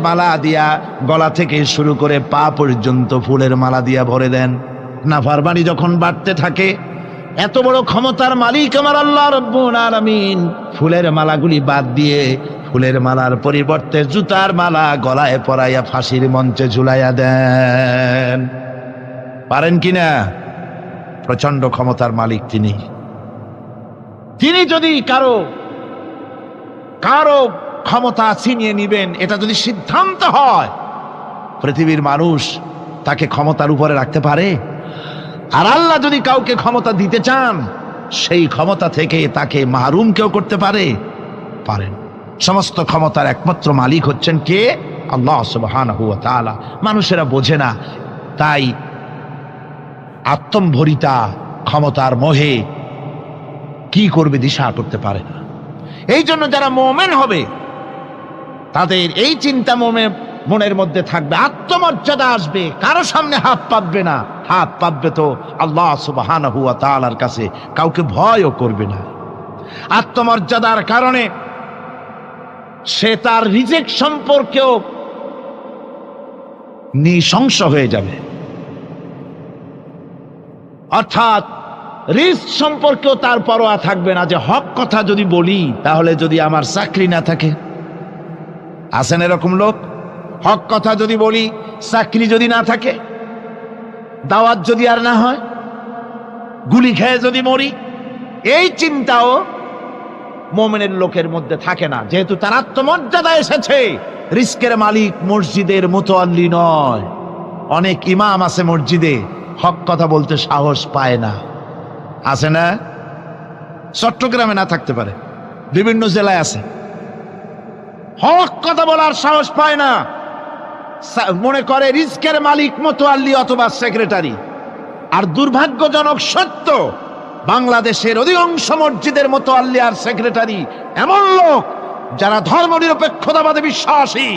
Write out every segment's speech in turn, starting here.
মালা দিয়া গলা থেকে শুরু করে পা পর্যন্ত ফুলের মালা দিয়া ভরে দেন। নাফরমানি যখন বাড়তে থাকে, এত বড় ক্ষমতার মালিক আমার আল্লাহ রাব্বুল আলামিন ফুলের মালাগুলি বাদ দিয়ে ফুলের মালার পরিবর্তে জুতার মালা গলায় পরাইয়া ফাঁসির মঞ্চে ঝুলাইয়া দেন। পারেন কিনা? প্রচন্ড ক্ষমতার মালিক তিনি। তিনি যদি কারো ক্ষমতা ছিনিয়ে নিবেন, এটা যদি সিদ্ধান্ত হয়, পৃথিবীর মানুষ তাকে ক্ষমতার উপরে রাখতে পারে? আর আল্লাহ যদি কাউকে ক্ষমতা দিতে চান, সেই ক্ষমতা থেকে তাকে মাহরুম কেউ করতে পারে? পারেন। সমস্ত ক্ষমতার একমাত্র মালিক হচ্ছেন কে? আল্লাহ সুবহানাহু ওয়া তাআলা। মানুষেরা বোঝে না, তাই আত্মম্ভরিতা ক্ষমতার মোহে কি করবে দিশা করতে পারে না। এই জন্য যারা মুমিন হবে তাদের এই চিন্তা মনের মধ্যে থাকবে, আত্মমর্যাদা আসবে, কারো সামনে হাত পাতবে না। হাত পাতবে তো আল্লাহ সুবহানাহু ওয়া তাআলার কাছে, কাউকে ভয়ও করবে না। আত্মমর্যাদার কারণে সে তার রিজিক সম্পর্কেও নৃশংস হয়ে যাবে, অর্থাৎ রিস্ক সম্পর্কেও তার পরোয়া থাকবে না। যে হক কথা যদি বলি, তাহলে যদি আমার চাকরি না থাকে, আছেন এরকম লোক, হক কথা যদি বলি, চাকরি যদি না থাকে, দাওয়াত যদি আর না হয়, গুলি খেয়ে যদি মরি, এই চিন্তাও মুমিনের লোকের মধ্যে থাকে না, যেহেতু তার আত্মমর্যাদা এসেছে। রিস্কের মালিক মসজিদের মুতাওয়াল্লি নয়। অনেক ইমাম আছে মসজিদে, হক কথা বলতে সাহস পায় না। আছে না? চট্টগ্রামে না থাকতে পারে, বিভিন্ন জেলায় আছে, হক কথা বলার সাহস পায় না। মনে করে রিস্কের মালিক মুতাওয়াল্লি অথবা সেক্রেটারি। আর দুর্ভাগ্যজনক সত্য, বাংলাদেশের অধিকাংশ মসজিদের মুতাওয়াল্লি আর সেক্রেটারি এমন লোক যারা ধর্মনিরপেক্ষতাবাদে বিশ্বাসী,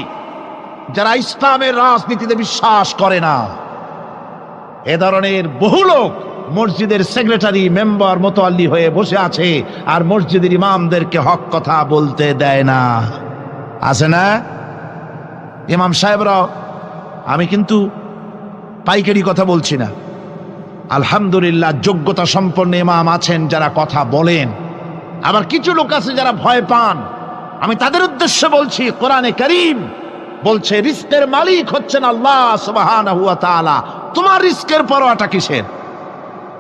যারা ইসলামের রাজনীতিতে বিশ্বাস করে না। এ ধরনের বহু লোক মসজিদের সেক্রেটারি, মেম্বার, মুতাওয়াল্লি হয়ে বসে আছে, আর মসজিদের ইমামদেরকে হক কথা বলতে দেয় না। আছে না? ইমাম সাহেবরাও, আমি কিন্তু পাইকারি কথা বলছি না, আলহামদুলিল্লাহ যোগ্যতা সম্পন্ন ইমাম আছেন যারা কথা বলেন। আবার কিছু লোক আছে যারা ভয় পান। আমি তাদের উদ্দেশ্যে বলছি, কোরআনে কারীম বলছে রিস্কের মালিক হচ্ছেন আল্লাহ সুবহানাহু ওয়া তাআলা। তোমার রিস্কের পরোয়াটা কিসের?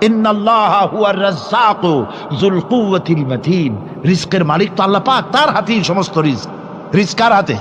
ইন্নাল্লাহা হুয়ার রাজ্জাকু যুল কুওয়াতিল মাতিন। রিস্কের মালিক তো আল্লাহ পাক, তার হাতেই সমস্ত রিস্ক। রিস্ক কার হাতে?